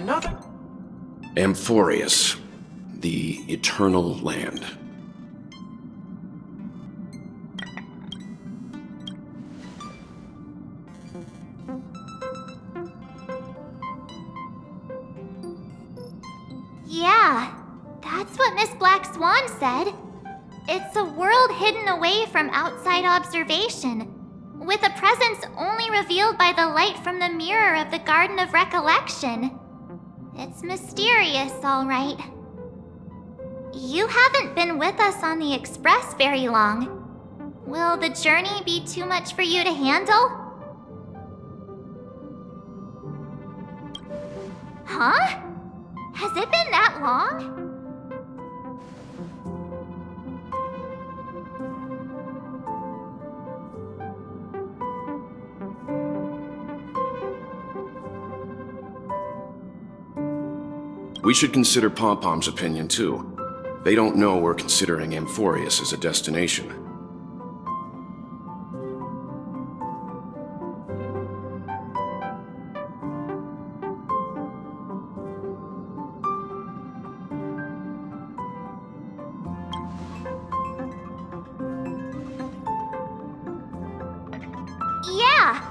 another? Amphorius, the Eternal Land. Yeah, that's what Miss Black Swan said. It's a world hidden away from outside observation, with a presence only revealed by the light from the mirror of the Garden of Recollection. It's mysterious, all right. You haven't been with us on the Express very long. Will the journey be too much for you to handle? Huh? Has it been that long? We should consider Pom-Pom's opinion, too. They don't know we're considering Amphorius as a destination. Yeah!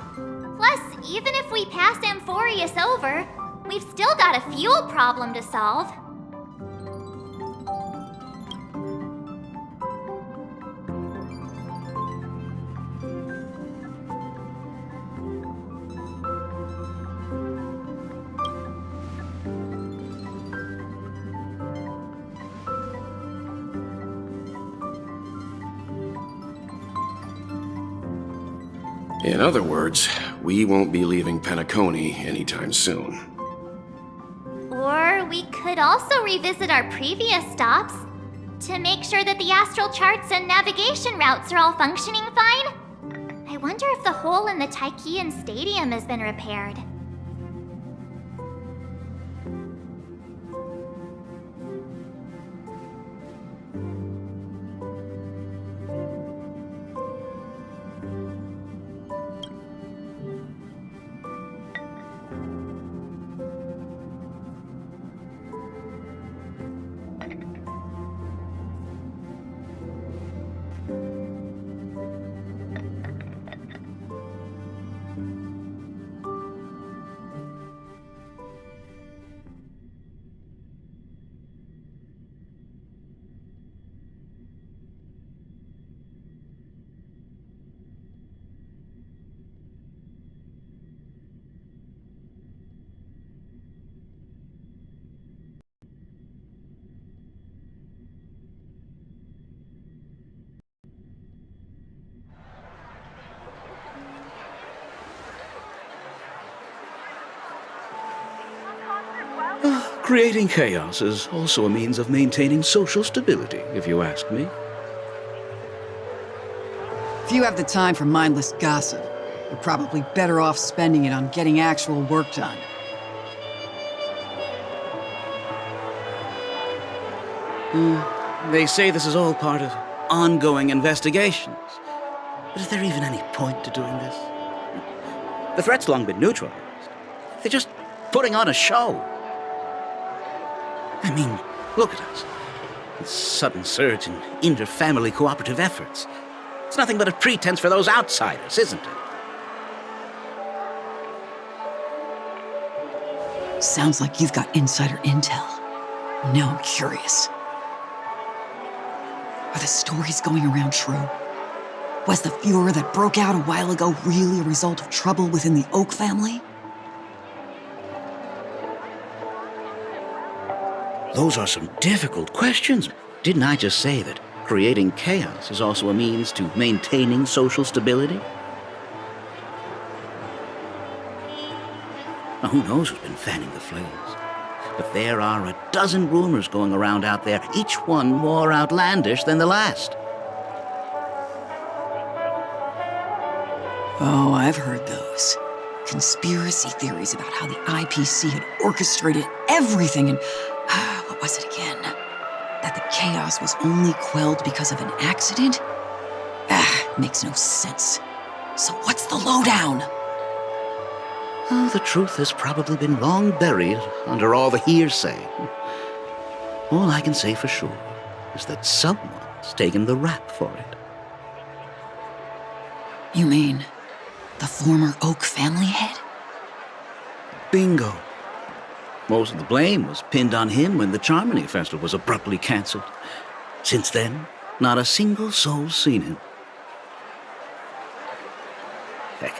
Plus, even if we pass Amphorius over, we've still got a fuel problem to solve. In other words, we won't be leaving Penacony anytime soon. Or we could also revisit our previous stops to make sure that the astral charts and navigation routes are all functioning fine. I wonder if the hole in the Taikian Stadium has been repaired. Creating chaos is also a means of maintaining social stability, if you ask me. If you have the time for mindless gossip, you're probably better off spending it on getting actual work done. They say this is all part of ongoing investigations. But is there even any point to doing this? The threat's long been neutralized. They're just putting on a show. I mean, look at us. This sudden surge in inter-family cooperative efforts. It's nothing but a pretense for those outsiders, isn't it? Sounds like you've got insider intel. Now I'm curious. Are the stories going around true? Was the furor that broke out a while ago really a result of trouble within the Oak family? Those are some difficult questions. Didn't I just say that creating chaos is also a means to maintaining social stability? Now, who knows who's been fanning the flames? But there are a dozen rumors going around out there, each one more outlandish than the last. Oh, I've heard those. Conspiracy theories about how the IPC had orchestrated everything and... what was it again? That the chaos was only quelled because of an accident? Makes no sense. So what's the lowdown? Oh, the truth has probably been long buried under all the hearsay. All I can say for sure is that someone's taken the rap for it. You mean the former Oak family head? Bingo. Most of the blame was pinned on him when the Charmony Festival was abruptly cancelled. Since then, not a single soul's seen him. Heck,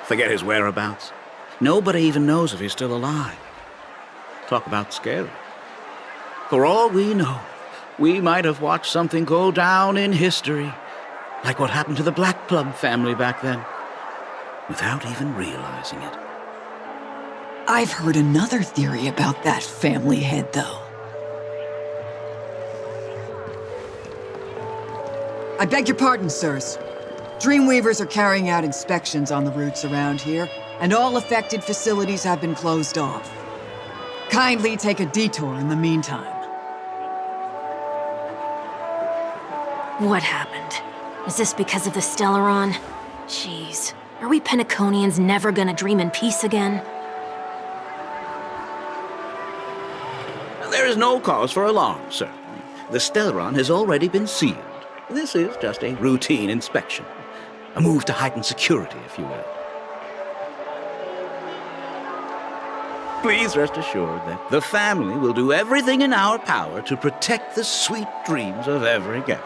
forget his whereabouts. Nobody even knows if he's still alive. Talk about scary. For all we know, we might have watched something go down in history, like what happened to the Black Plum family back then, without even realizing it. I've heard another theory about that family head, though. I beg your pardon, sirs. Dreamweavers are carrying out inspections on the routes around here, and all affected facilities have been closed off. Kindly take a detour in the meantime. What happened? Is this because of the Stellaron? Jeez, are we Penaconians never gonna dream in peace again? There is no cause for alarm, sir. The Stellaron has already been sealed. This is just a routine inspection. A move to heighten security, if you will. Please rest assured that the family will do everything in our power to protect the sweet dreams of every guest.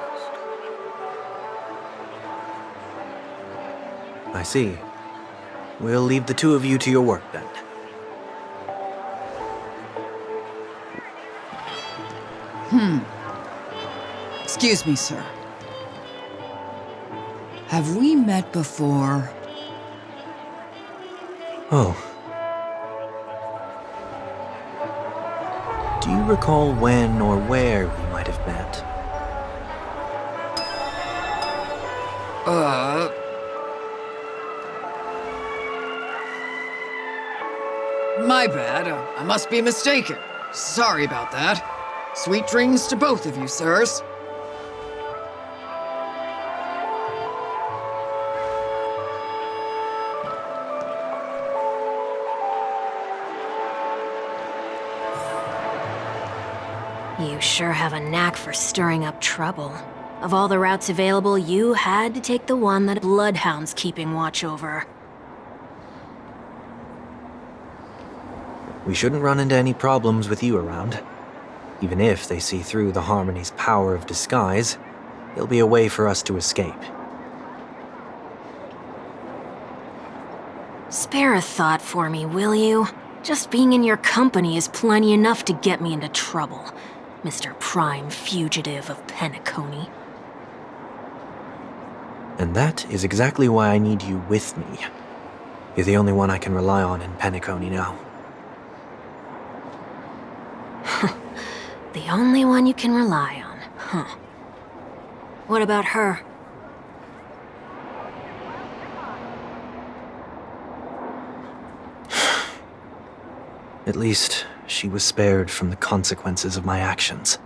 I see. We'll leave the two of you to your work then. Excuse me, sir. Have we met before? Oh. Do you recall when or where we might have met? My bad. I must be mistaken. Sorry about that. Sweet dreams to both of you, sirs. You sure have a knack for stirring up trouble. Of all the routes available, you had to take the one that Bloodhound's keeping watch over. We shouldn't run into any problems with you around. Even if they see through the Harmony's power of disguise, there'll be a way for us to escape. Spare a thought for me, will you? Just being in your company is plenty enough to get me into trouble, Mr. Prime Fugitive of Penacony. And that is exactly why I need you with me. You're the only one I can rely on in Penacony now. The only one you can rely on, huh? What about her? At least, she was spared from the consequences of my actions.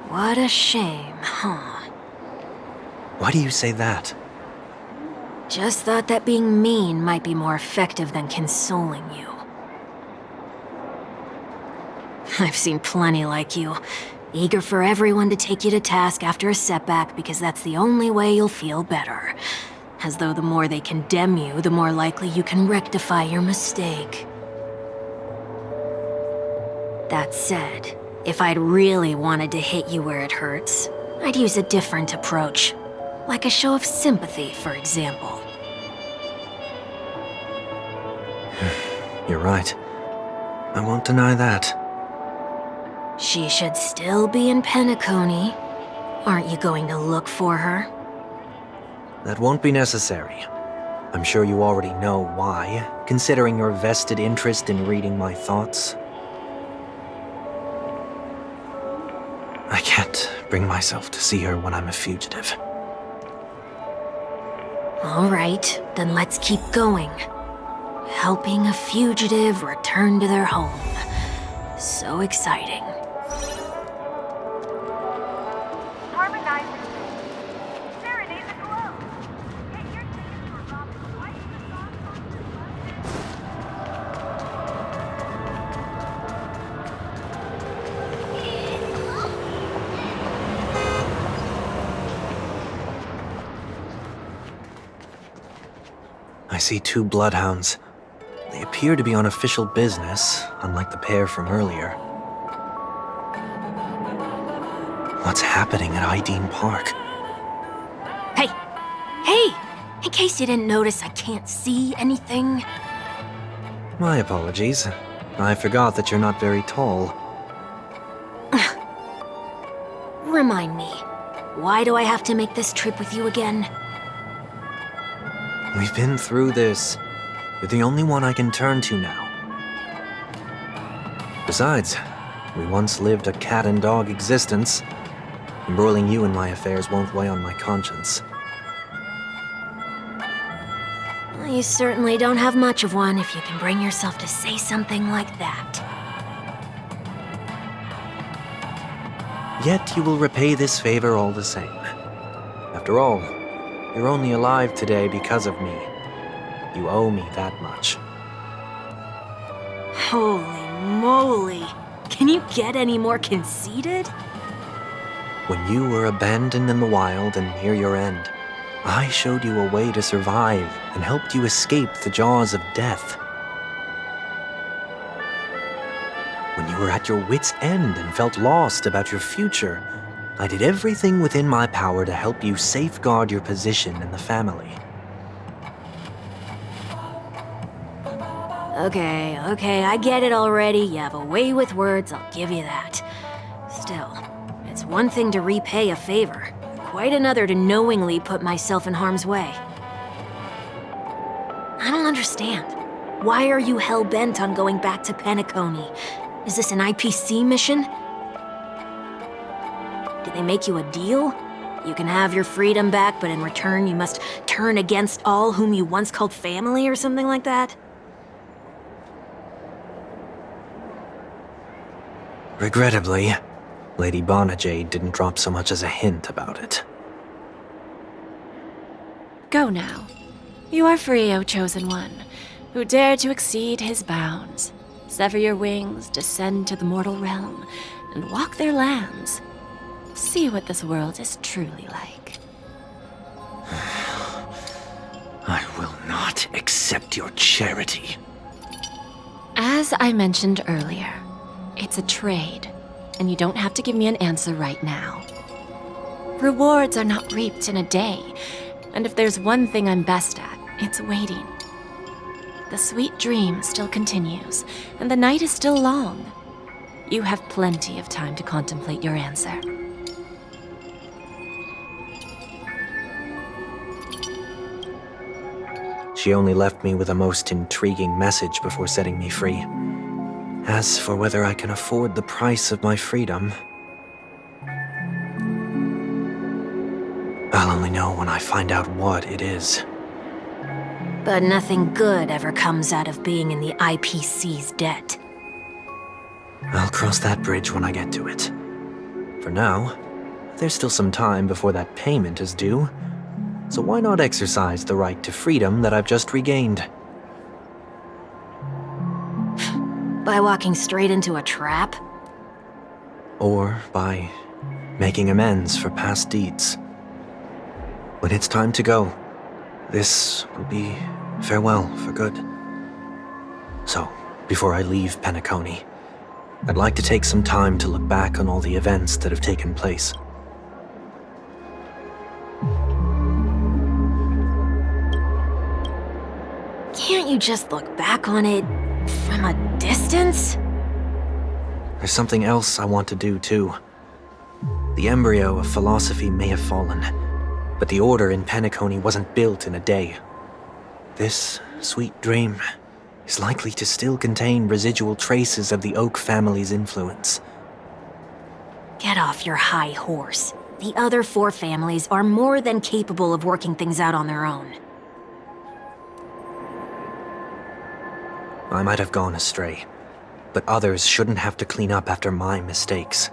What a shame, huh? Why do you say that? Just thought that being mean might be more effective than consoling you. I've seen plenty like you, eager for everyone to take you to task after a setback because that's the only way you'll feel better. As though the more they condemn you, the more likely you can rectify your mistake. That said, if I'd really wanted to hit you where it hurts, I'd use a different approach. Like a show of sympathy, for example. You're right. I won't deny that. She should still be in Penacony. Aren't you going to look for her? That won't be necessary. I'm sure you already know why, considering your vested interest in reading my thoughts. I can't bring myself to see her when I'm a fugitive. All right, then let's keep going. Helping a fugitive return to their home. So exciting. see 2 bloodhounds. They appear to be on official business, unlike the pair from earlier. What's happening at Ideen Park? Hey! Hey! In case you didn't notice, I can't see anything. My apologies. I forgot that you're not very tall. Remind me, why do I have to make this trip with you again? We've been through this. You're the only one I can turn to now. Besides, we once lived a cat and dog existence. Embroiling you in my affairs won't weigh on my conscience. Well, you certainly don't have much of one if you can bring yourself to say something like that. Yet you will repay this favor all the same. After all, you're only alive today because of me. You owe me that much. Holy moly! Can you get any more conceited? When you were abandoned in the wild and near your end, I showed you a way to survive and helped you escape the jaws of death. When you were at your wit's end and felt lost about your future, I did everything within my power to help you safeguard your position in the family. Okay, I get it already. You have a way with words, I'll give you that. Still, it's one thing to repay a favor, quite another to knowingly put myself in harm's way. I don't understand. Why are you hell-bent on going back to Penacony? Is this an IPC mission? Did they make you a deal? You can have your freedom back, but in return you must turn against all whom you once called family or something like that? Regrettably, Lady Bonajade didn't drop so much as a hint about it. Go now. You are free, O Chosen One, who dare to exceed his bounds. Sever your wings, descend to the mortal realm, and walk their lands. See what this world is truly like. I will not accept your charity. As I mentioned earlier, it's a trade, and you don't have to give me an answer right now. Rewards are not reaped in a day, and if there's one thing I'm best at, it's waiting. The sweet dream still continues, and the night is still long. You have plenty of time to contemplate your answer. She only left me with a most intriguing message before setting me free. As for whether I can afford the price of my freedom, I'll only know when I find out what it is. But nothing good ever comes out of being in the IPC's debt. I'll cross that bridge when I get to it. For now, there's still some time before that payment is due, so why not exercise the right to freedom that I've just regained? By walking straight into a trap? Or by making amends for past deeds. When it's time to go, this will be farewell for good. So, before I leave Penacony, I'd like to take some time to look back on all the events that have taken place. Can't you just look back on it from a distance? There's something else I want to do too. The embryo of philosophy may have fallen, but the order in Penacony wasn't built in a day. This sweet dream is likely to still contain residual traces of the Oak family's influence. Get off your high horse. The other 4 families are more than capable of working things out on their own. I might have gone astray, but others shouldn't have to clean up after my mistakes.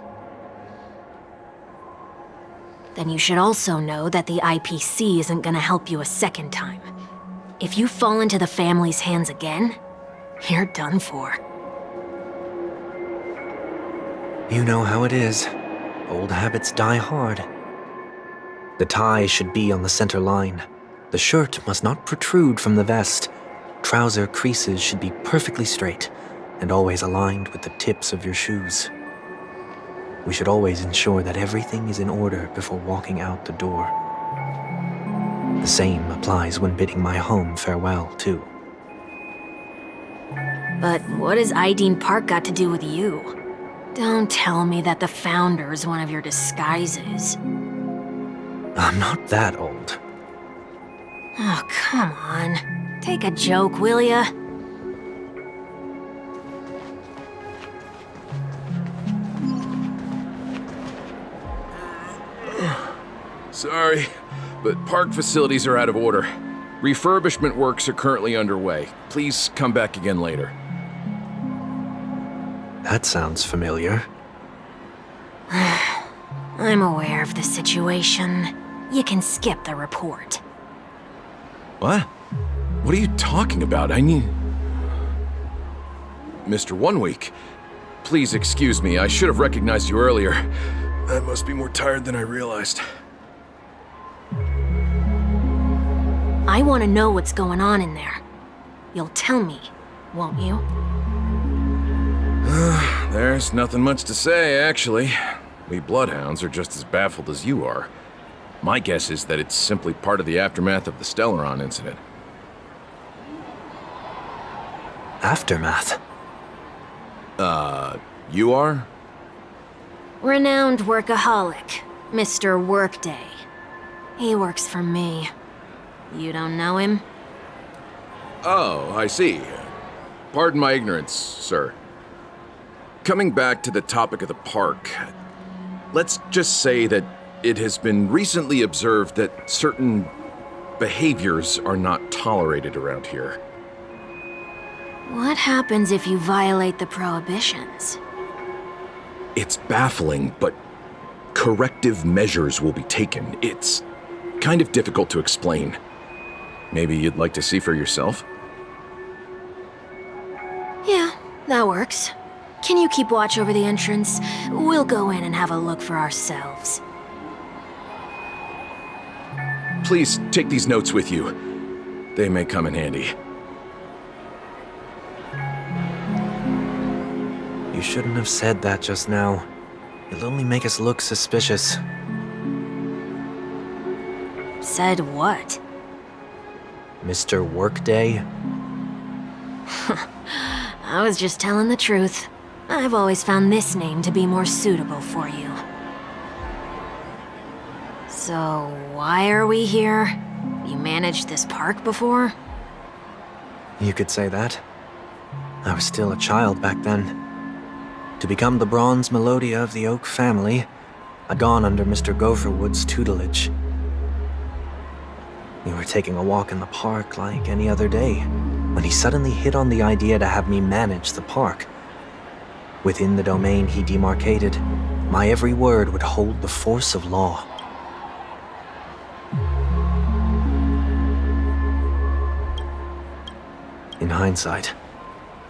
Then you should also know that the IPC isn't gonna help you a second time. If you fall into the family's hands again, you're done for. You know how it is. Old habits die hard. The tie should be on the center line. The shirt must not protrude from the vest. Trouser creases should be perfectly straight and always aligned with the tips of your shoes. We should always ensure that everything is in order before walking out the door. The same applies when bidding my home farewell, too. But what has Ideen Park got to do with you? Don't tell me that the Founder's one of your disguises. I'm not that old. Oh, come on. Take a joke, will ya? Sorry, but park facilities are out of order. Refurbishment works are currently underway. Please come back again later. That sounds familiar. I'm aware of the situation. You can skip the report. What? What are you talking about? I need... Mr. One Week, please excuse me. I should have recognized you earlier. I must be more tired than I realized. I want to know what's going on in there. You'll tell me, won't you? There's nothing much to say, actually. We Bloodhounds are just as baffled as you are. My guess is that it's simply part of the aftermath of the Stellaron incident. Aftermath? You are? Renowned workaholic, Mr. Workday. He works for me. You don't know him? Oh, I see. Pardon my ignorance, sir. Coming back to the topic of the park, let's just say that it has been recently observed that certain behaviors are not tolerated around here. What happens if you violate the prohibitions? It's baffling, but corrective measures will be taken. It's kind of difficult to explain. Maybe you'd like to see for yourself? Yeah, that works. Can you keep watch over the entrance? We'll go in and have a look for ourselves. Please take these notes with you. They may come in handy. You shouldn't have said that just now. It'll only make us look suspicious. Said what? Mr. Workday? I was just telling the truth. I've always found this name to be more suitable for you. So, why are we here? You managed this park before? You could say that. I was still a child back then. To become the bronze Melodia of the Oak family, I'd gone under Mr. Gopherwood's tutelage. We were taking a walk in the park like any other day, when he suddenly hit on the idea to have me manage the park. Within the domain he demarcated, my every word would hold the force of law. In hindsight,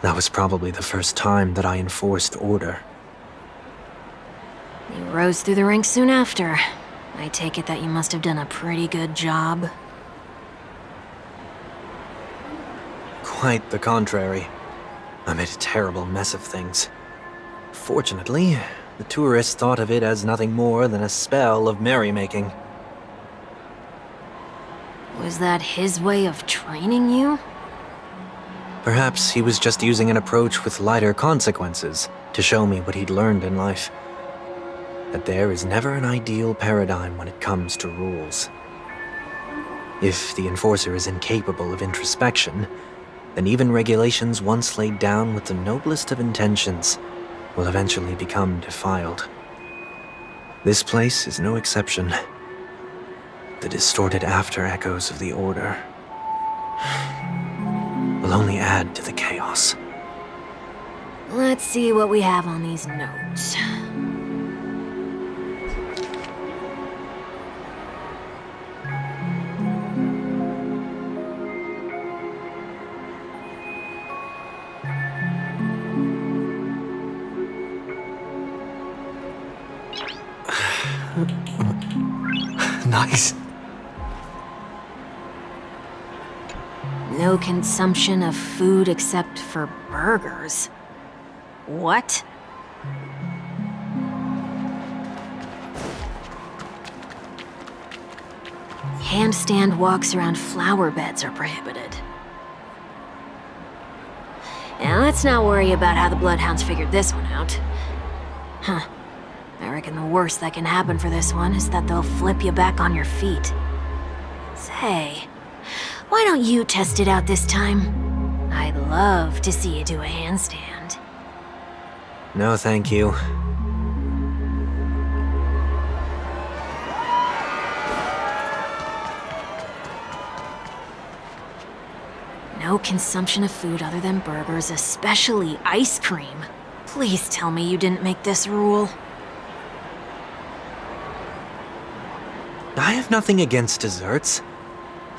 that was probably the first time that I enforced order. You rose through the ranks soon after. I take it that you must have done a pretty good job. Quite the contrary. I made a terrible mess of things. Fortunately, the tourists thought of it as nothing more than a spell of merrymaking. Was that his way of training you? Perhaps he was just using an approach with lighter consequences to show me what he'd learned in life. That there is never an ideal paradigm when it comes to rules. If the enforcer is incapable of introspection, then even regulations once laid down with the noblest of intentions will eventually become defiled. This place is no exception. The distorted after-echoes of the Order will only add to the chaos. Let's see what we have on these notes. Nice. No consumption of food except for burgers. What? Handstand walks around flower beds are prohibited. Now let's not worry about how the Bloodhounds figured this one out. Huh. I reckon the worst that can happen for this one is that they'll flip you back on your feet. Say, why don't you test it out this time? I'd love to see you do a handstand. No, thank you. No consumption of food other than burgers, especially ice cream. Please tell me you didn't make this rule. I have nothing against desserts.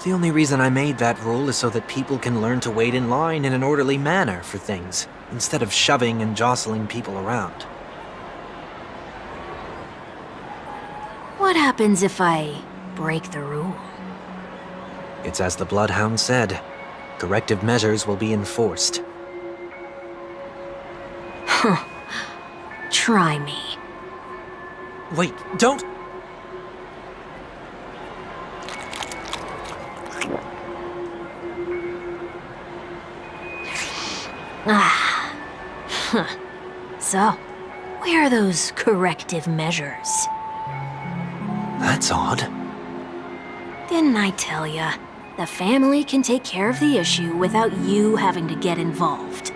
The only reason I made that rule is so that people can learn to wait in line in an orderly manner for things, instead of shoving and jostling people around. What happens if I break the rule? It's as the Bloodhound said. Corrective measures will be enforced. Huh. Try me. Wait, don't! Ah. Huh. So, where are those corrective measures? That's odd. Didn't I tell ya? The family can take care of the issue without you having to get involved.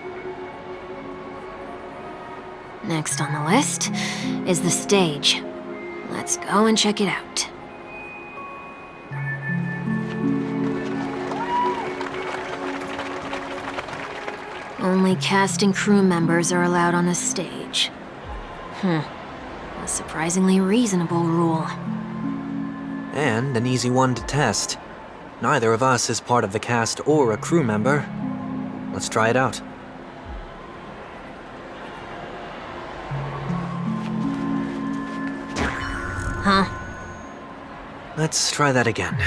Next on the list is the stage. Let's go and check it out. Only cast and crew members are allowed on the stage. A surprisingly reasonable rule. And an easy one to test. Neither of us is part of the cast or a crew member. Let's try it out. Huh? Let's try that again.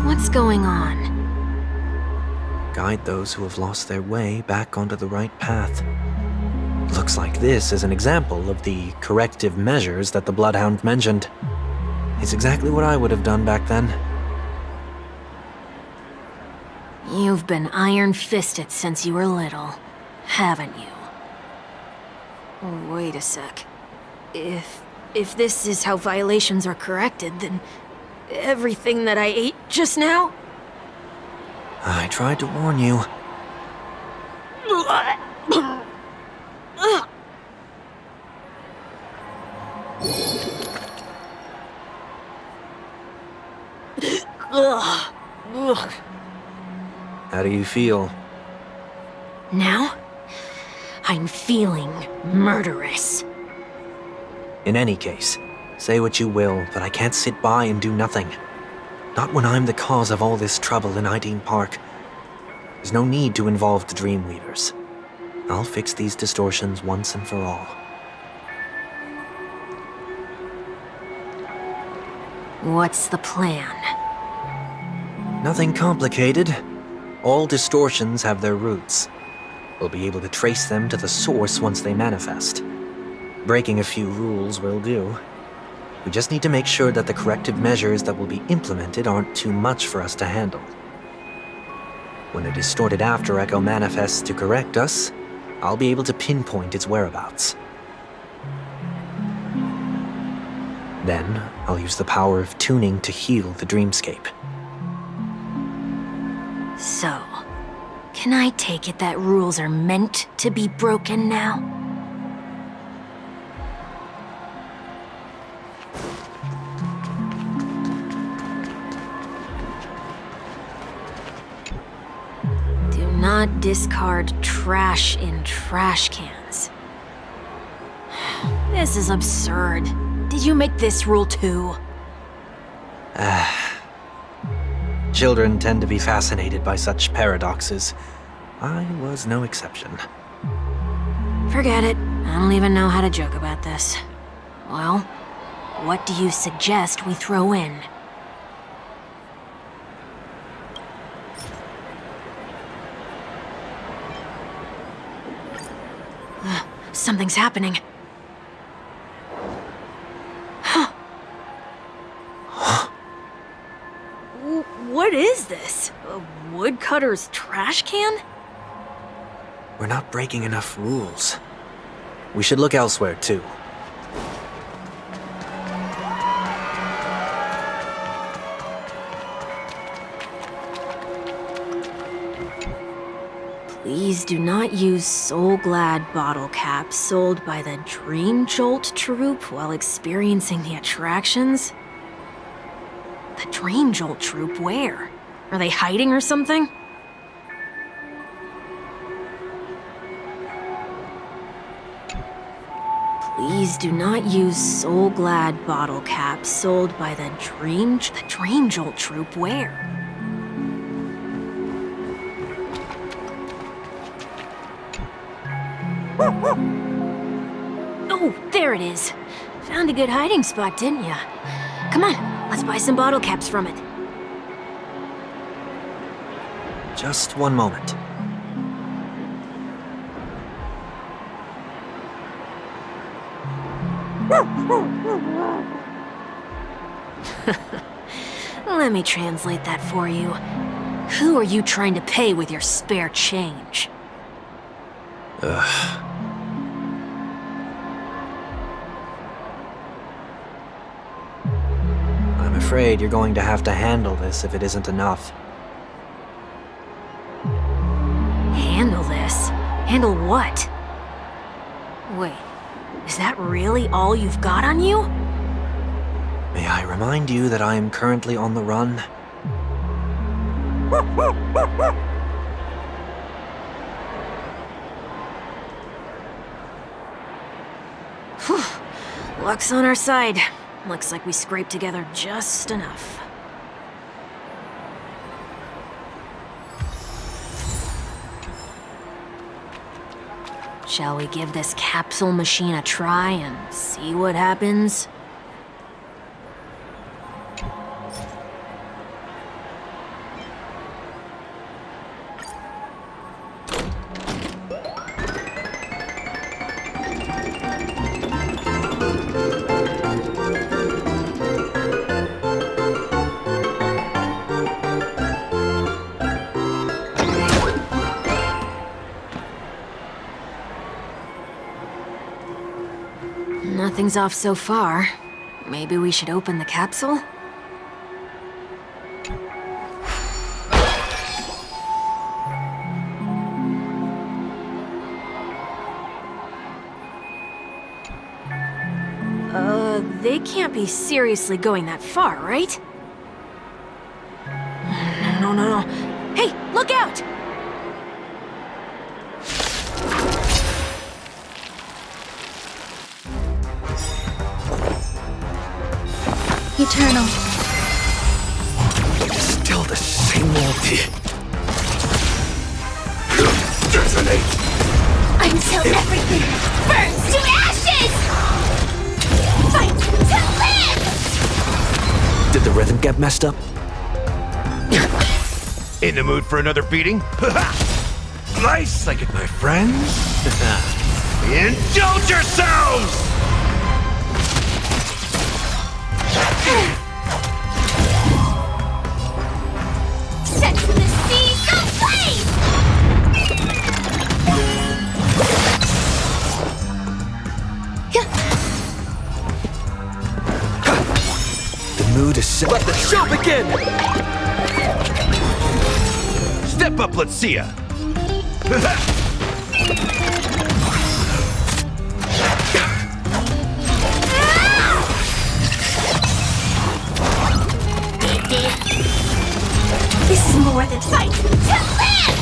What's going on? Guide those who have lost their way back onto the right path. Looks like this is an example of the corrective measures that the Bloodhound mentioned. It's exactly what I would have done back then. You've been iron-fisted since you were little, haven't you? Oh, wait a sec. If this is how violations are corrected, then everything that I ate just now? I tried to warn you. How do you feel? Now, I'm feeling murderous. In any case, say what you will, but I can't sit by and do nothing. Not when I'm the cause of all this trouble in Ideen Park. There's no need to involve the Dreamweavers. I'll fix these distortions once and for all. What's the plan? Nothing complicated. All distortions have their roots. We'll be able to trace them to the source once they manifest. Breaking a few rules will do. We just need to make sure that the corrective measures that will be implemented aren't too much for us to handle. When a distorted after echo manifests to correct us, I'll be able to pinpoint its whereabouts. Then, I'll use the power of tuning to heal the dreamscape. So, can I take it that rules are meant to be broken now? Do not discard trash in trash cans. This is absurd. Did you make this rule too? Children tend to be fascinated by such paradoxes. I was no exception. Forget it. I don't even know how to joke about this. Well, What do you suggest we throw in? Something's happening. What is this? A woodcutter's trash can? We're not breaking enough rules. We should look elsewhere, too. Please do not use Soul Glad bottle caps sold by the Dream Jolt troupe while experiencing the attractions. The Dream Jolt troupe, where? Are they hiding or something? Please do not use Soul Glad bottle caps sold by the Dream Jolt troupe, where? Oh, there it is. Found a good hiding spot, didn't ya? Come on, let's buy some bottle caps from it. Just one moment. Let me translate that for you. Who are you trying to pay with your spare change? I'm afraid you're going to have to handle this if it isn't enough. Handle this? Handle what? Wait, is that really all you've got on you? May I remind you that I am currently on the run? Luck's on our side. Looks like we scraped together just enough. Shall we give this capsule machine a try and see what happens? Nothing's off so far. Maybe we should open the capsule? They can't be seriously going that far, right? No. Hey, look out! Eternal. Still the same old... Detonate! Until everything burns to ashes! Fight to live! Did the rhythm get messed up? In the mood for another beating? Nice, like it, my friends. Indulge yourselves! Set the seas ablaze! The mood is set. Let the show begin! Step up, let's see ya! This is more than fight to live!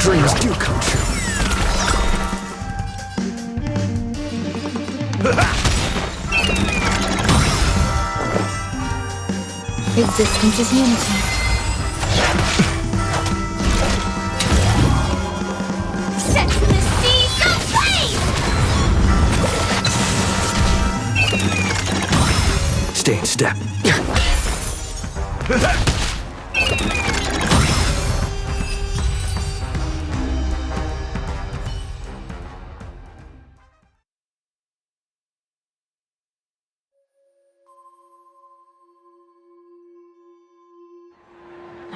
Dreams do come true. Existence is unity. Set the seas ablaze!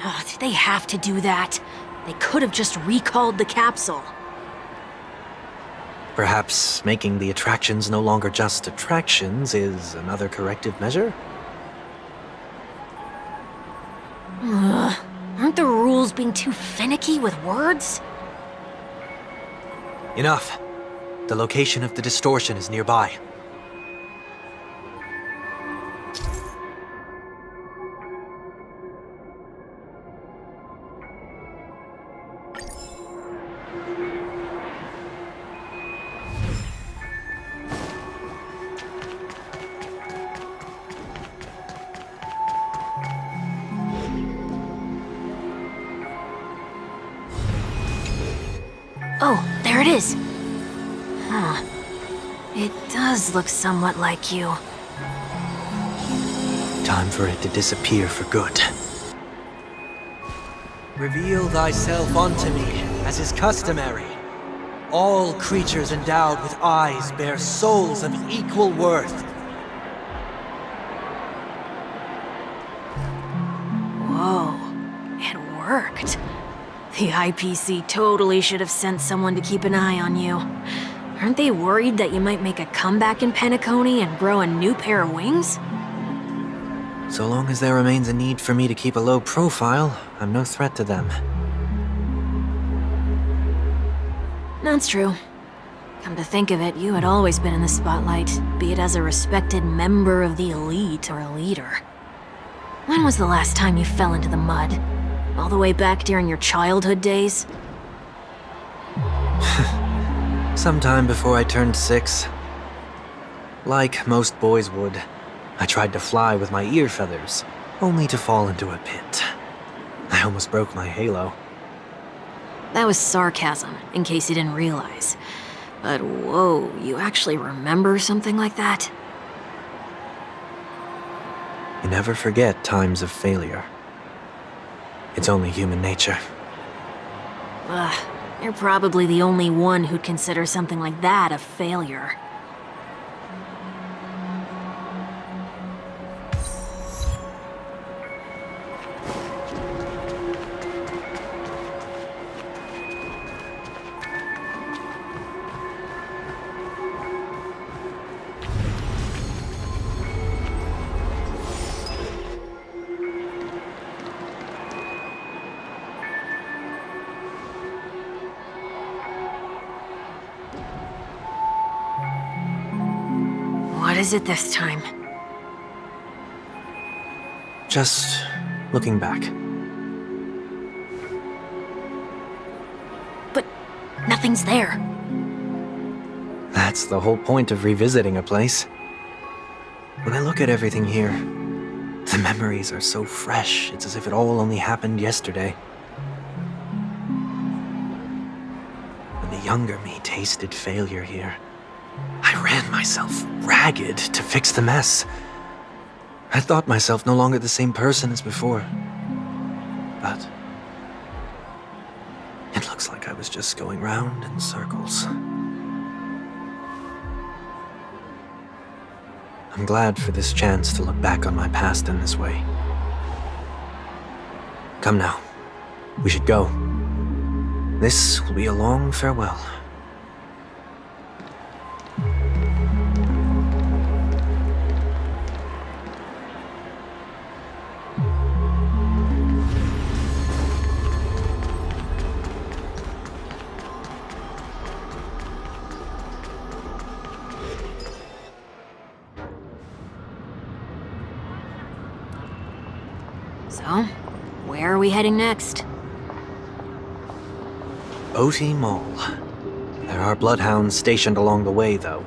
Ugh, did they have to do that? They could have just recalled the capsule. Perhaps making the attractions no longer just attractions is another corrective measure? Ugh, aren't the rules being too finicky with words? Enough. The location of the distortion is nearby. Oh, there it is. Huh. It does look somewhat like you. Time for it to disappear for good. Reveal thyself unto me, as is customary. All creatures endowed with eyes bear souls of equal worth. Whoa, it worked. The IPC totally should have sent someone to keep an eye on you. Aren't they worried that you might make a comeback in Penacony and grow a new pair of wings? So long as there remains a need for me to keep a low profile, I'm no threat to them. That's true. Come to think of it, you had always been in the spotlight, be it as a respected member of the elite or a leader. When was the last time you fell into the mud? All the way back during your childhood days? Sometime before I turned 6. Like most boys would, I tried to fly with my ear feathers, only to fall into a pit. I almost broke my halo. That was sarcasm, in case you didn't realize. But whoa, you actually remember something like that? You never forget times of failure. It's only human nature. Ugh, you're probably the only one who'd consider something like that a failure. What is it this time? Just looking back. But nothing's there. That's the whole point of revisiting a place. When I look at everything here, the memories are so fresh, it's as if it all only happened yesterday. When the younger me tasted failure here, I ran myself ragged to fix the mess. I thought myself no longer the same person as before. But it looks like I was just going round in circles. I'm glad for this chance to look back on my past in this way. Come now, we should go. This will be a long farewell. So, where are we heading next? OT Mall. There are bloodhounds stationed along the way, though.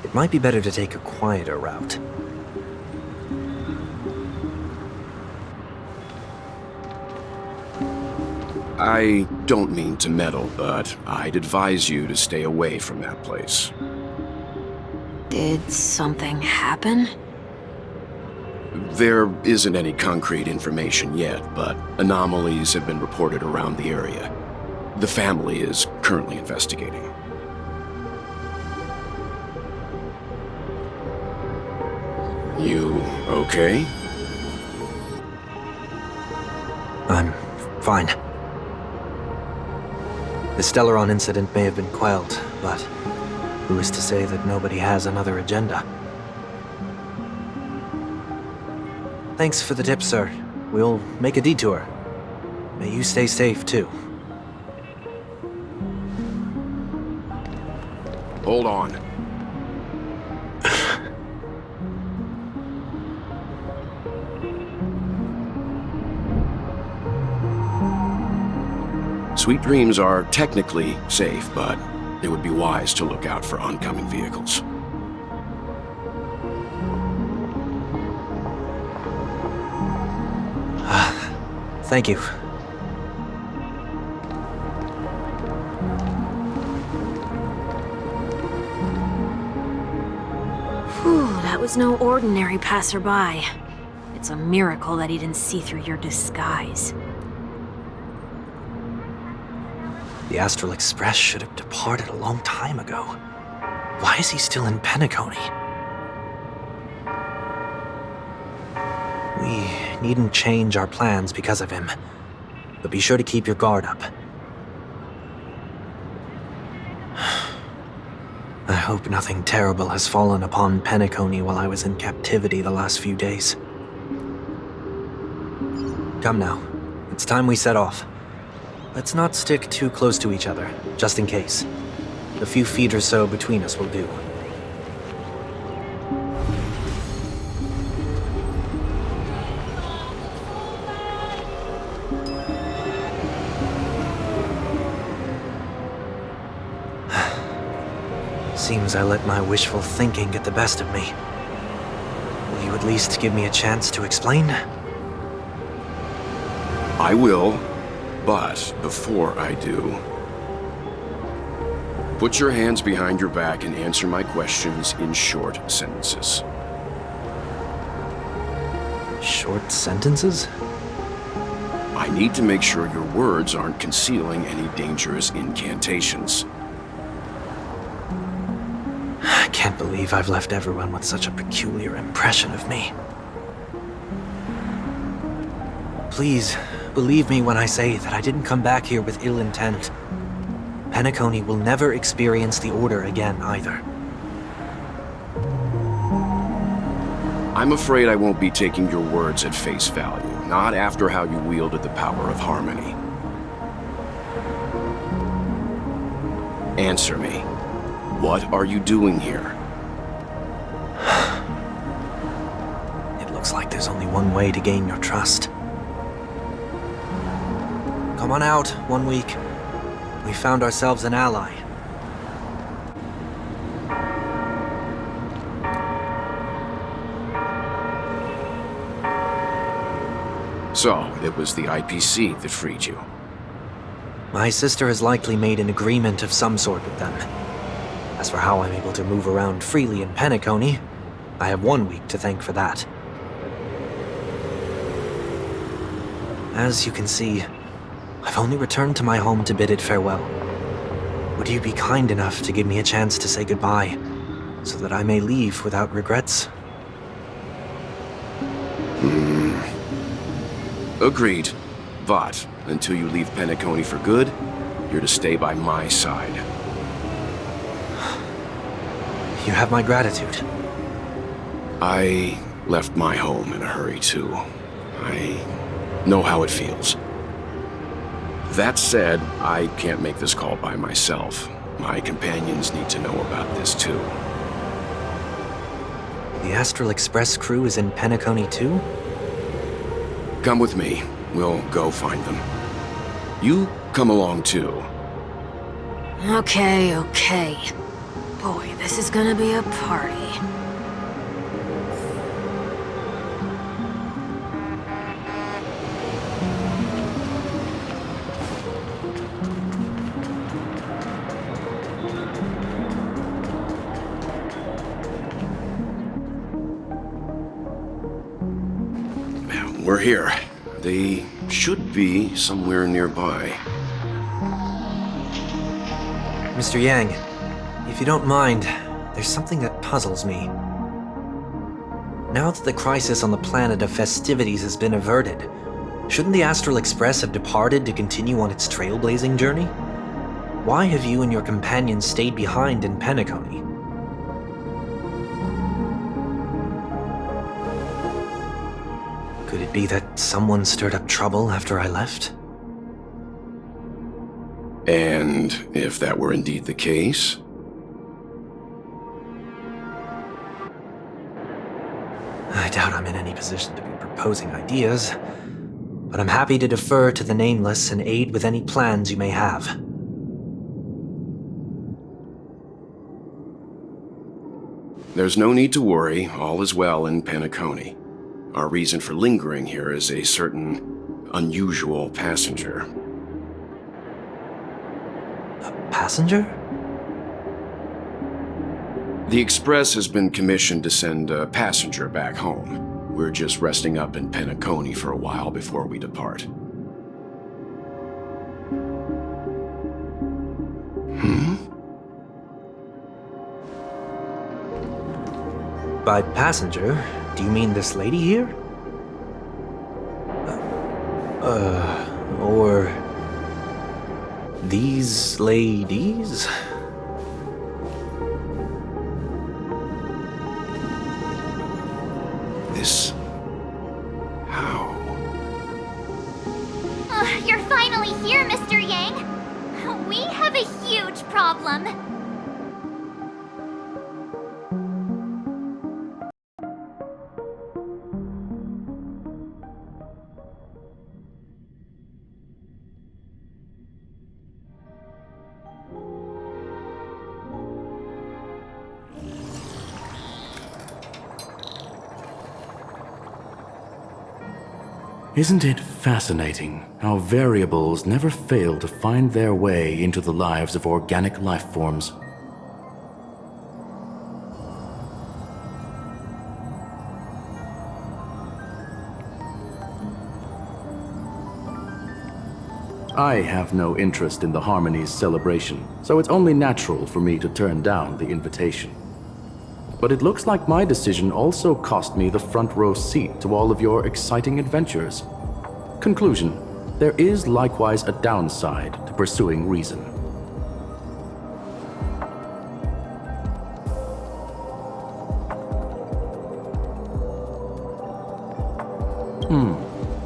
It might be better to take a quieter route. I don't mean to meddle, but I'd advise you to stay away from that place. Did something happen? There isn't any concrete information yet, but anomalies have been reported around the area. The family is currently investigating. You okay? I'm fine. The Stellaron incident may have been quelled, but who is to say that nobody has another agenda? Thanks for the tip, sir. We'll make a detour. May you stay safe, too. Hold on. Sweet Dreams are technically safe, but it would be wise to look out for oncoming vehicles. Thank you. Whew, that was no ordinary passerby. It's a miracle that he didn't see through your disguise. The Astral Express should have departed a long time ago. Why is he still in Penacony? We needn't change our plans because of him, but be sure to keep your guard up. I hope nothing terrible has fallen upon Penacony while I was in captivity the last few days. Come now, it's time we set off. Let's not stick too close to each other, just in case. A few feet or so between us will do. Seems I let my wishful thinking get the best of me. Will you at least give me a chance to explain? I will, but before I do, put your hands behind your back and answer my questions in short sentences. Short sentences? I need to make sure your words aren't concealing any dangerous incantations. I can't believe I've left everyone with such a peculiar impression of me. Please, believe me when I say that I didn't come back here with ill intent. Penacony will never experience the Order again, either. I'm afraid I won't be taking your words at face value, not after how you wielded the power of harmony. Answer me. What are you doing here? It looks like there's only one way to gain your trust. Come on out, 1 week. We found ourselves an ally. So, it was the IPC that freed you. My sister has likely made an agreement of some sort with them. As for how I'm able to move around freely in Penacony, I have 1 week to thank for that. As you can see, I've only returned to my home to bid it farewell. Would you be kind enough to give me a chance to say goodbye, so that I may leave without regrets? Agreed. But, until you leave Penacony for good, you're to stay by my side. You have my gratitude. I left my home in a hurry, too. I know how it feels. That said, I can't make this call by myself. My companions need to know about this, too. The Astral Express crew is in Penacony, too? Come with me. We'll go find them. You come along, too. Okay. Boy, this is gonna be a party. We're here. They should be somewhere nearby. Mr. Yang, if you don't mind, there's something that puzzles me. Now that the crisis on the planet of festivities has been averted, shouldn't the Astral Express have departed to continue on its trailblazing journey? Why have you and your companions stayed behind in Penacony? Could it be that someone stirred up trouble after I left? And if that were indeed the case? I doubt I'm in any position to be proposing ideas, but I'm happy to defer to the Nameless and aid with any plans you may have. There's no need to worry. All is well in Penacony. Our reason for lingering here is a certain unusual passenger. A passenger? The Express has been commissioned to send a passenger back home. We're just resting up in Penacony for a while before we depart. By passenger, do you mean this lady here? Or these ladies? This... how? You're finally here, Mr. Yang. We have a huge problem. Isn't it fascinating how variables never fail to find their way into the lives of organic life forms? I have no interest in the Harmony's celebration, so it's only natural for me to turn down the invitation. But it looks like my decision also cost me the front row seat to all of your exciting adventures. Conclusion: there is likewise a downside to pursuing reason.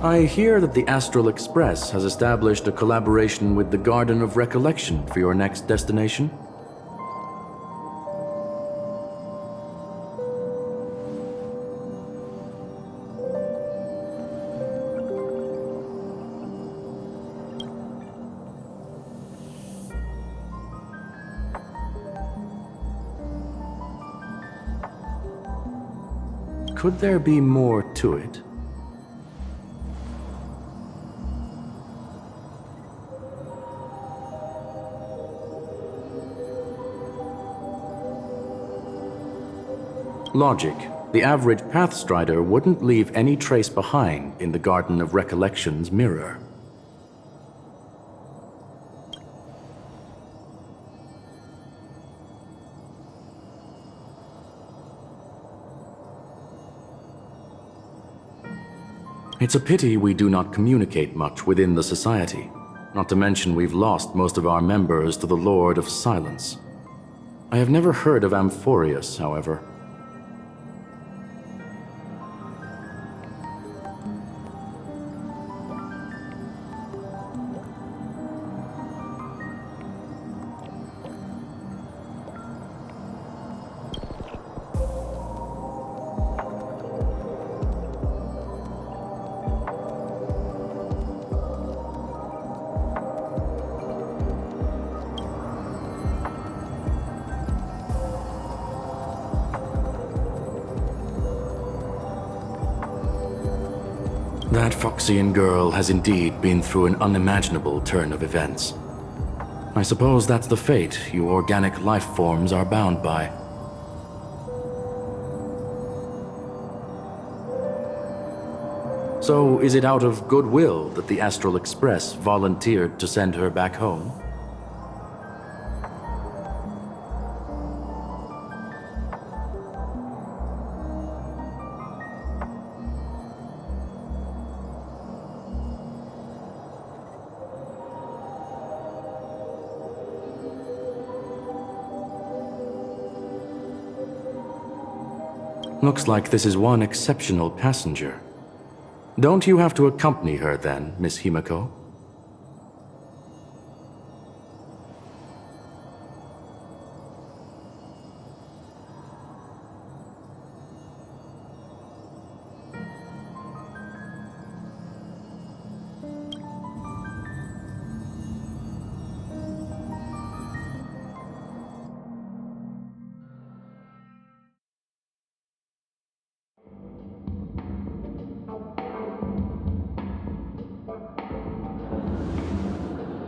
I hear that the Astral Express has established a collaboration with the Garden of Recollection for your next destination. Could there be more to it? Logic. The average Pathstrider wouldn't leave any trace behind in the Garden of Recollection's mirror. It's a pity we do not communicate much within the society. Not to mention we've lost most of our members to the Lord of Silence. I have never heard of Amphorius, however. That Foxian girl has indeed been through an unimaginable turn of events. I suppose that's the fate you organic life forms are bound by. So is it out of goodwill that the Astral Express volunteered to send her back home? Looks like this is one exceptional passenger. Don't you have to accompany her then, Miss Himiko?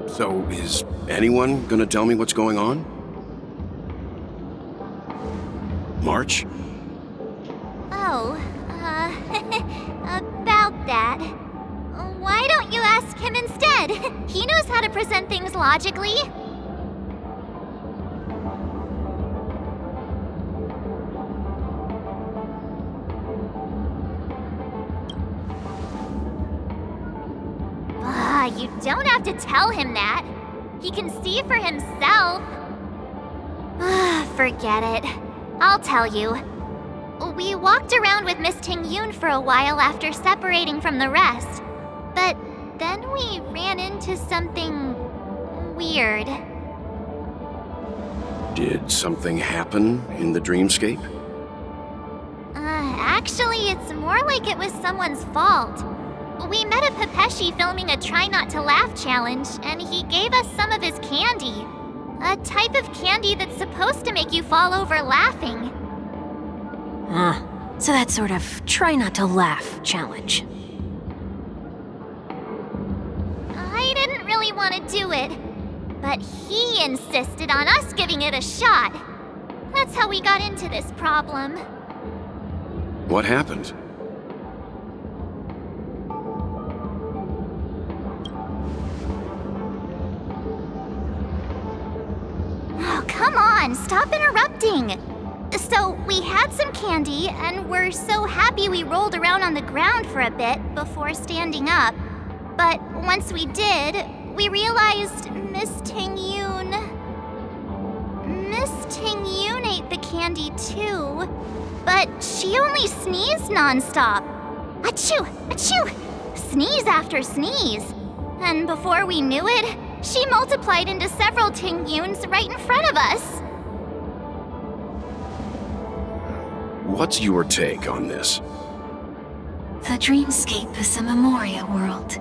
So, is anyone gonna tell me what's going on? March? Oh, about that. Why don't you ask him instead? He knows how to present things logically. You don't have to tell him that. He can see for himself. Forget it. I'll tell you. We walked around with Miss Ting-Yoon for a while after separating from the rest. But then we ran into something weird. Did something happen in the dreamscape? Actually, it's more like it was someone's fault. We met a Pepeshi filming a Try Not to Laugh challenge, and he gave us some of his candy. A type of candy that's supposed to make you fall over laughing. So that sort of try not to laugh challenge. I didn't really want to do it, but he insisted on us giving it a shot. That's how we got into this problem. What happened? Oh, come on, stop interrupting. So, we had some candy, and we're so happy we rolled around on the ground for a bit before standing up. But once we did, we realized Miss Ting-Yoon ate the candy too. But she only sneezed nonstop. Achoo! Achoo! Sneeze after sneeze. And before we knew it, she multiplied into several Ting-Yoons right in front of us. What's your take on this? The dreamscape is a memoria world.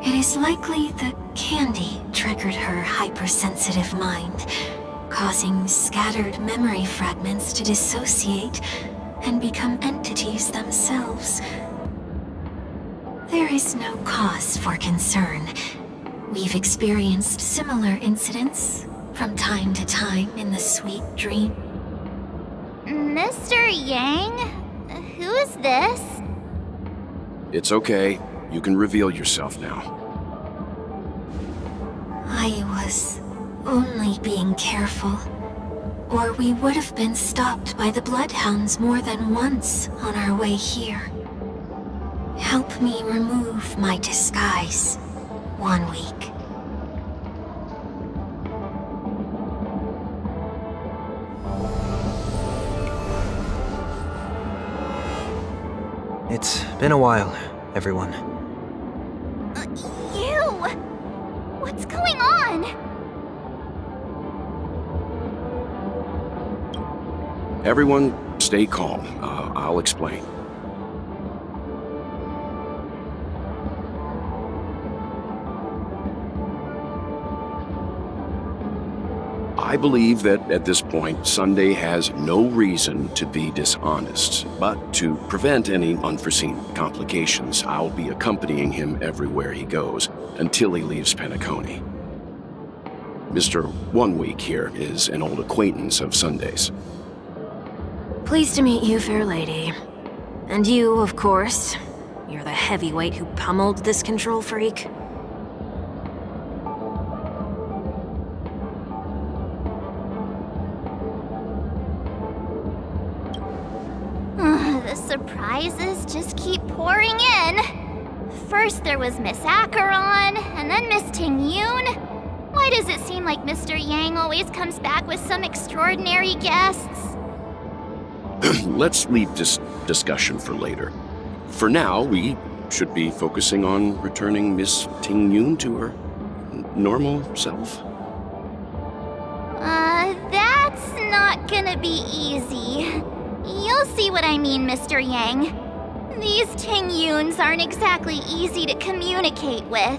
It is likely the candy triggered her hypersensitive mind, causing scattered memory fragments to dissociate and become entities themselves. There is no cause for concern. We've experienced similar incidents from time to time in the sweet dream. Mr. Yang? Who is this? It's okay. You can reveal yourself now. I was only being careful, or we would have been stopped by the Bloodhounds more than once on our way here. Help me remove my disguise. 1 week. It's been a while, everyone. You! What's going on? Everyone, stay calm. I'll explain. I believe that at this point, Sunday has no reason to be dishonest, but to prevent any unforeseen complications, I'll be accompanying him everywhere he goes until he leaves Penacony. Mr. 1 Week here is an old acquaintance of Sunday's. Pleased to meet you, fair lady. And you, of course. You're the heavyweight who pummeled this control freak. The surprises just keep pouring in. First there was Miss Acheron, and then Miss Ting-Yoon. Why does it seem like Mr. Yang always comes back with some extraordinary guests? Let's leave this discussion for later. For now, we should be focusing on returning Miss Ting-Yoon to her normal self. That's not gonna be easy. You'll see what I mean, Mr. Yang. These Ting-Yoons aren't exactly easy to communicate with.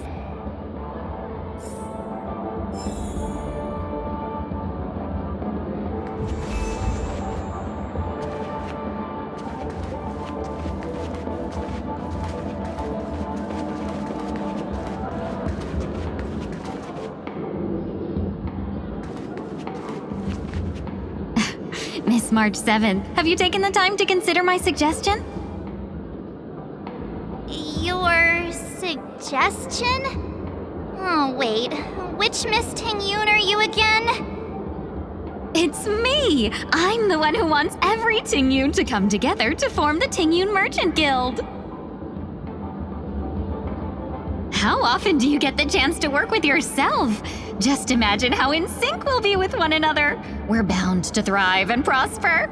Miss March 7th, have you taken the time to consider my suggestion? Your suggestion? Oh, wait. Which Miss Ting-Yoon are you again? It's me! I'm the one who wants every Ting-Yoon to come together to form the Ting-Yoon Merchant Guild. How often do you get the chance to work with yourself? Just imagine how in sync we'll be with one another. We're bound to thrive and prosper.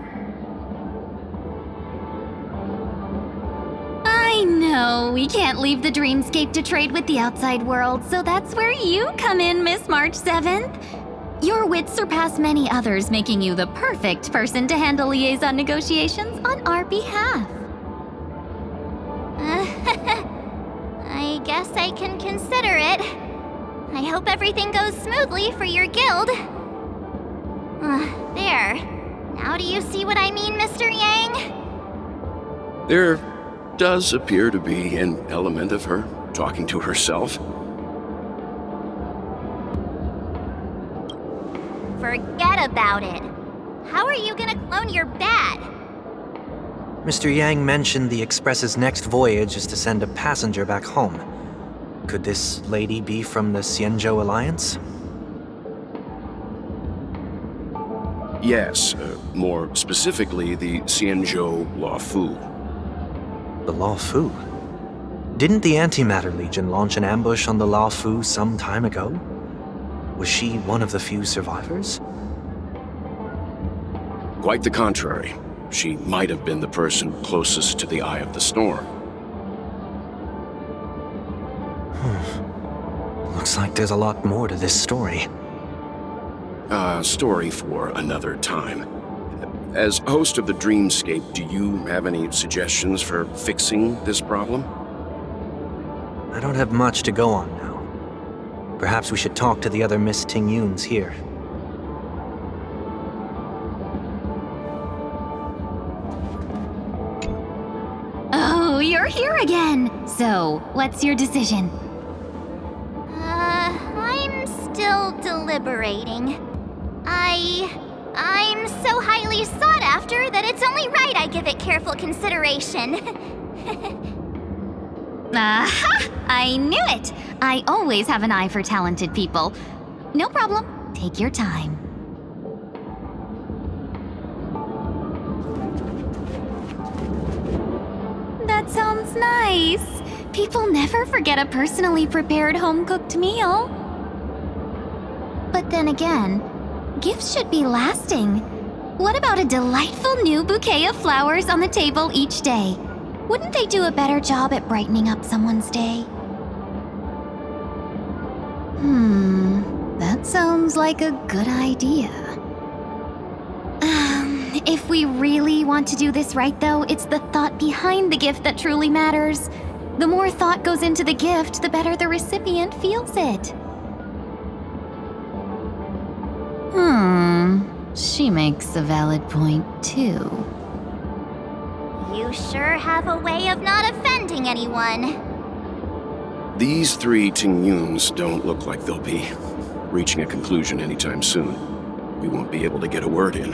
I know, we can't leave the dreamscape to trade with the outside world, so that's where you come in, Miss March 7th. Your wits surpass many others, making you the perfect person to handle liaison negotiations on our behalf. I guess I can consider it. I hope everything goes smoothly for your guild. There. Now do you see what I mean, Mr. Yang? There does appear to be an element of her talking to herself. Forget about it. How are you gonna clone your bat? Mr. Yang mentioned the Express's next voyage is to send a passenger back home. Could this lady be from the Xianzhou Alliance? Yes, more specifically, the Xianzhou Luofu. The Luofu? Didn't the Antimatter Legion launch an ambush on the Luofu some time ago? Was she one of the few survivors? Quite the contrary. She might have been the person closest to the eye of the storm. Looks like there's a lot more to this story. Story for another time. As host of the Dreamscape, do you have any suggestions for fixing this problem? I don't have much to go on now. Perhaps we should talk to the other Miss Ting-Yoons here. Oh, you're here again! So, what's your decision? I'm still deliberating. I'm so highly sought after that it's only right I give it careful consideration. Aha! I knew it! I always have an eye for talented people. No problem. Take your time. That sounds nice. People never forget a personally prepared home-cooked meal. But then again, gifts should be lasting. What about a delightful new bouquet of flowers on the table each day? Wouldn't they do a better job at brightening up someone's day? That sounds like a good idea. If we really want to do this right, though, it's the thought behind the gift that truly matters. The more thought goes into the gift, the better the recipient feels it. She makes a valid point, too. You sure have a way of not offending anyone. These three Ting-Yoons don't look like they'll be reaching a conclusion anytime soon. We won't be able to get a word in.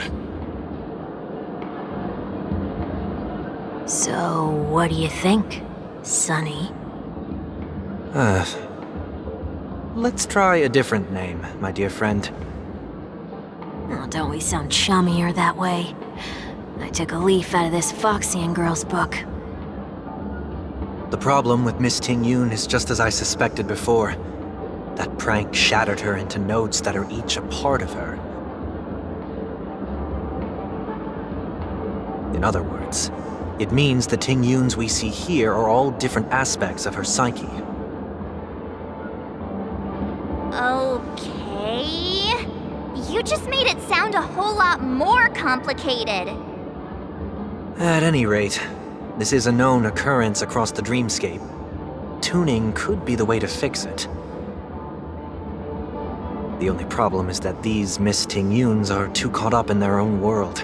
So, what do you think? Sunny. Let's try a different name, my dear friend. Oh, don't we sound chummier that way? I took a leaf out of this Foxian girl's book. The problem with Miss Ting Yun is just as I suspected before. That prank shattered her into notes that are each a part of her. In other words, it means the Ting Yuns we see here are all different aspects of her psyche. Okay. You just made it sound a whole lot more complicated. At any rate, this is a known occurrence across the dreamscape. Tuning could be the way to fix it. The only problem is that these Miss Ting Yuns are too caught up in their own world.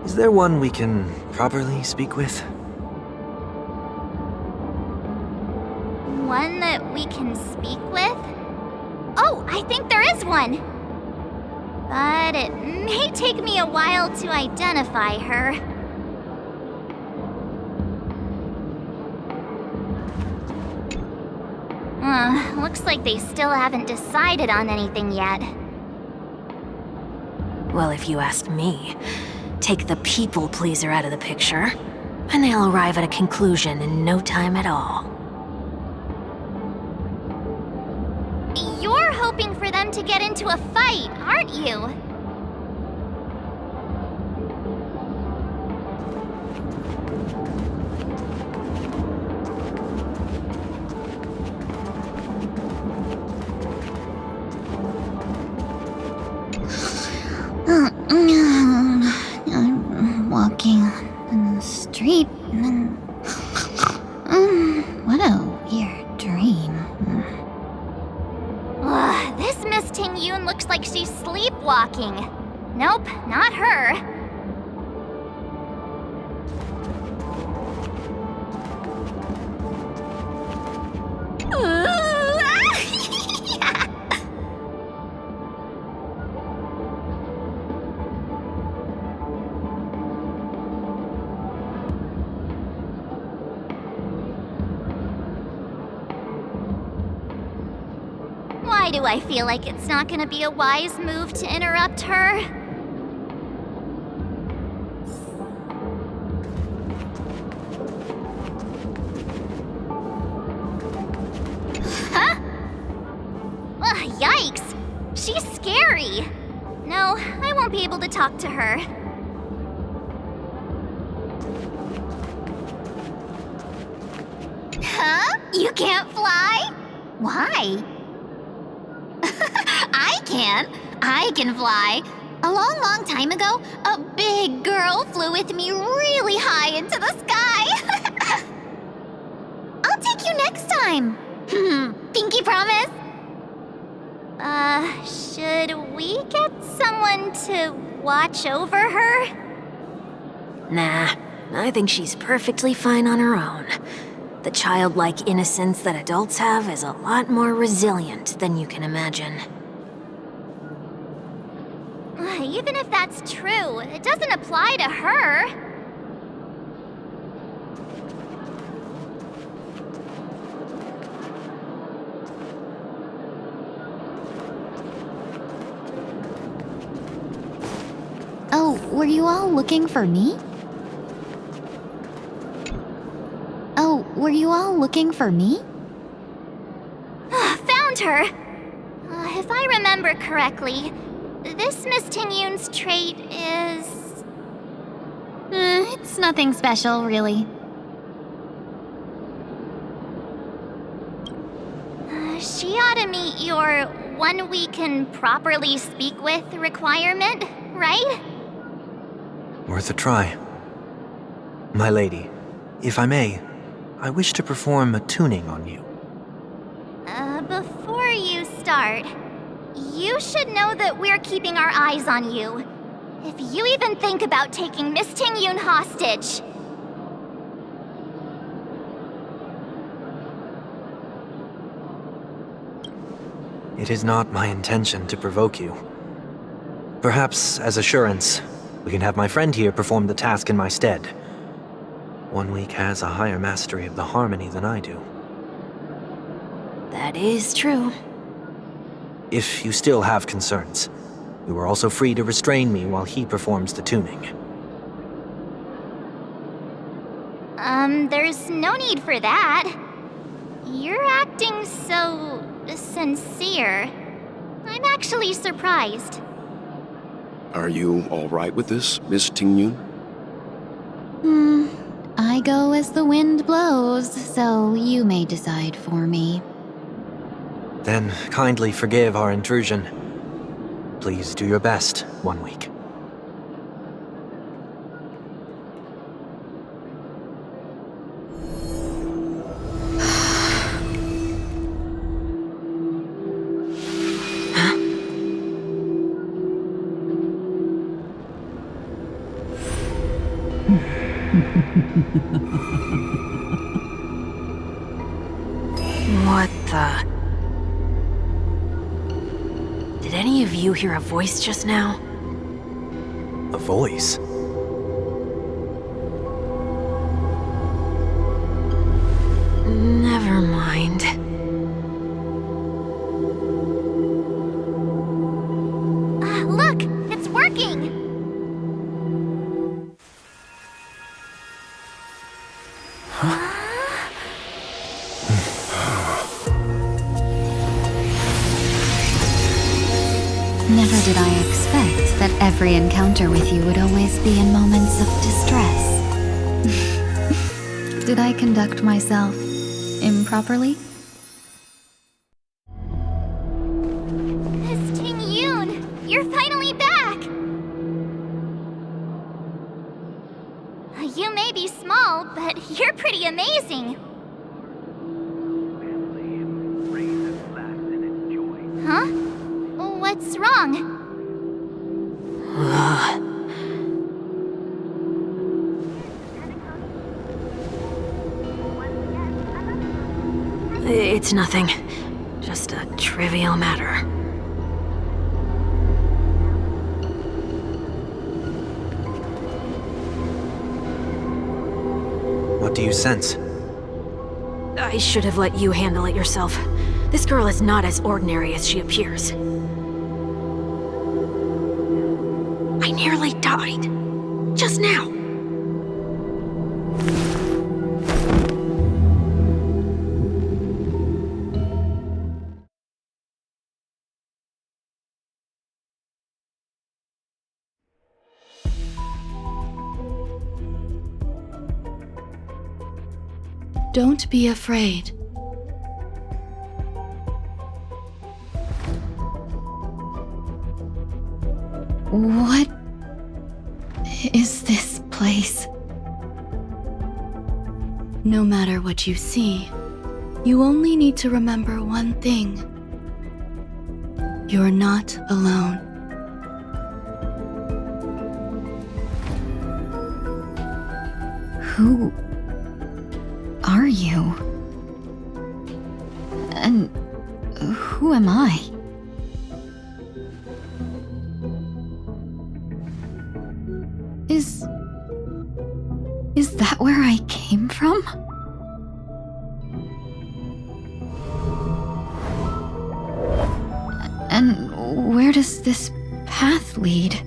Is there one we can properly speak with? One that we can speak with? Oh, I think there is one! But it may take me a while to identify her. Looks like they still haven't decided on anything yet. Well, if you ask me, take the people pleaser out of the picture, and they'll arrive at a conclusion in no time at all. You're hoping for them to get into a fight, aren't you? I'm walking in the street and what a weird dream. This Miss Ting Yun looks like she's sleepwalking. Nope, not her. Why do I feel like it's not gonna be a wise move to interrupt her? Huh? Ugh, yikes! She's scary! No, I won't be able to talk to her. Huh? You can't fly? Why? I can. I can fly. A long, long time ago, a big girl flew with me really high into the sky. I'll take you next time. Pinky promise? Should we get someone to watch over her? Nah, I think she's perfectly fine on her own. The childlike innocence that adults have is a lot more resilient than you can imagine. Even if that's true, it doesn't apply to her. Oh, were you all looking for me? Oh, were you all looking for me? Found her! If I remember correctly, this Miss Ting Yun's trait is... It's nothing special, really. She ought to meet your one we can properly speak with requirement, right? Worth a try. My lady, if I may, I wish to perform a tuning on you. Before you start, you should know that we're keeping our eyes on you. If you even think about taking Miss Ting Yun hostage. It is not my intention to provoke you. Perhaps, as assurance, we can have my friend here perform the task in my stead. 1 week has a higher mastery of the harmony than I do. That is true. If you still have concerns, you are also free to restrain me while he performs the tuning. There's no need for that. You're acting so sincere. I'm actually surprised. Are you all right with this, Miss Tingyun? I go as the wind blows, so you may decide for me. Then kindly forgive our intrusion. Please do your best, 1 week. What the? Did any of you hear a voice just now? A voice? Never mind. Look! It's working! Never did I expect that every encounter with you would always be in moments of distress. Did I conduct myself improperly? Miss Tingyun! You're finally back! You may be small, but you're pretty amazing. Huh? What's wrong? It's nothing. Just a trivial matter. What do you sense? I should have let you handle it yourself. This girl is not as ordinary as she appears. I nearly died. Just now. Don't be afraid. What is this place? No matter what you see, you only need to remember one thing. You're not alone. Who are you? And who am I? Is that where I came from? And where does this path lead?